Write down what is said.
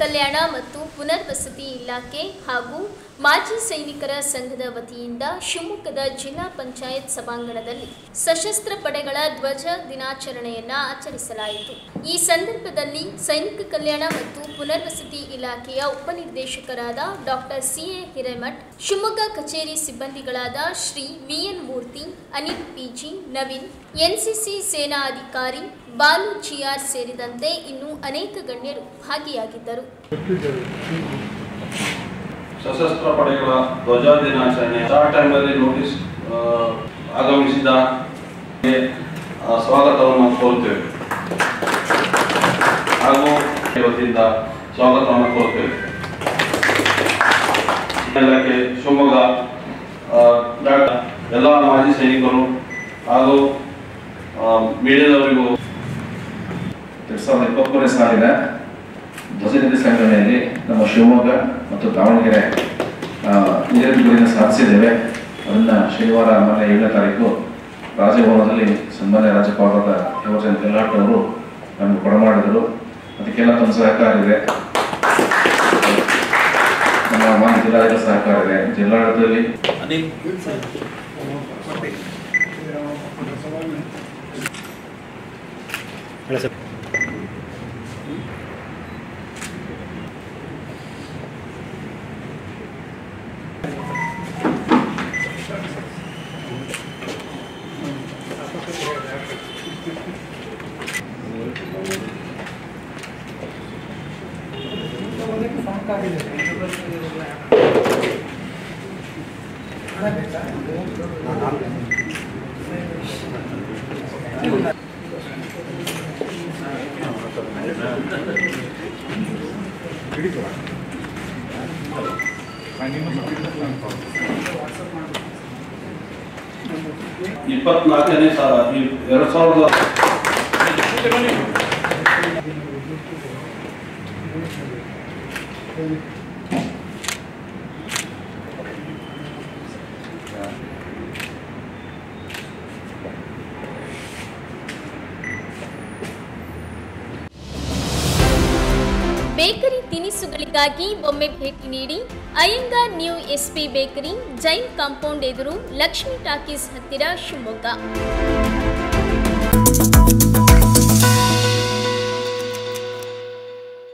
ಕಲ್ಯಾಣ ಮತ್ತು ಪುನರ್ವಸತಿ ಇಲಾಖೆ ಹಾಗೂ ಮಾಜಿ ಸೈನಿಕರ ಸಂಘದ ವತಿಯಿಂದ ಶಿವಮೊಗ್ಗದ ಜಿಲ್ಲಾ ಪಂಚಾಯತ್ ಸಭಾಂಗಣದಲ್ಲಿ ಸಶಸ್ತ್ರ ಪಡೆಗಳ ಧ್ವಜ ದಿನಾಚರಣೆಯನ್ನು ಆಚರಿಸಲಾಯಿತು. ಈ ಸಂದರ್ಭದಲ್ಲಿ ಸೈನಿಕ ಕಲ್ಯಾಣ ಮತ್ತು ಪುನರ್ವಸತಿ ಇಲಾಖೆಯ ಉಪನಿರ್ದೇಶಕರಾದ ಡಾಕ್ಟರ್ ಸಿ.ಎ. ಹಿರೇಮಠ್, ಶಿವಮೊಗ್ಗ ಕಚೇರಿ ಸಿಬ್ಬಂದಿಗಳಾದ ಶ್ರೀ ವಿ.ಎನ್. ಮೂರ್ತಿ, ಅನಿಲ್ ಪಿ.ಜಿ, ನವೀನ್, ಎನ್ಸಿಸಿ ಸೇನಾ ಅಧಿಕಾರಿ ಬಾಲು ಜಿಆರ್ ಸೇರಿದಂತೆ ಇನ್ನೂ ಅನೇಕ ಗಣ್ಯರು ಭಾಗಿಯಾಗಿದ್ದರು. ಸಶಸ್ತ್ರ ಪಡೆಗಳ ಧ್ವಜ ದಿನಾಚರಣೆ ಟೈಮಲ್ಲಿ ನೋಟಿಸ್ ಆಗಮಿಸಿದ ಸ್ವಾಗತವನ್ನು ಕೋರುತ್ತೇವೆ ಹಾಗೂ ಇವತ್ತಿಂದ ಸ್ವಾಗತವನ್ನು ಕೋರುತ್ತೇವೆ. ಇಲಾಖೆ ಶಿವಮೊಗ್ಗ ಎಲ್ಲ ಮಾಜಿ ಸೈನಿಕರು ಹಾಗೂ ಮೀಡಿಯಾದವರಿಗೂ 2023 ಸಾಲಿನ ಧ್ವಜನಿಧಿ ಸಂಘಟನೆಯಲ್ಲಿ ನಮ್ಮ ಶಿವಮೊಗ್ಗ ಮತ್ತು ದಾವಣಗೆರೆ ನಿಗದಿತ ಗುರಿಯನ್ನು ಸಾಧಿಸಿದ್ದೇವೆ. ಅದನ್ನು ಶನಿವಾರ ಮೊನ್ನೆ 7ನೇ ತಾರೀಕು ರಾಜಭವನದಲ್ಲಿ ಸನ್ಮಾನ್ಯ ರಾಜ್ಯಪಾಲರಾದ ಥೇವರ್ಚಂದ್ ಗೆಹ್ಲೋಟ್ ಅವರು ನಮಗೆ ಕೊಡಮಾಡಿದರು. ಅದಕ್ಕೆಲ್ಲ ತಮ್ಮ ಸಹಕಾರ ಇದೆ, ನಮ್ಮ ಮಾನ್ಯ ಜಿಲ್ಲಾಡಳಿತ ಸಹಕಾರ ಇದೆ. ಜಿಲ್ಲಾಡಳಿತದಲ್ಲಿ ಇಪ್ಪತ್ನಾಲ್ಕನೇ ಸಾಲ 2000 ಬೇಕರಿ ತಿನಿಸುಗಳಿಗಾಗಿ ಒಮ್ಮೆ ಭೇಟಿ ನೀಡಿ. Iyengar new SP bakery, Jain compound ಎದುರು, ಲಕ್ಷ್ಮಿ ಟಾಕೀಸ್ ಹತ್ತಿರ, ಶಿವಮೊಗ್ಗ.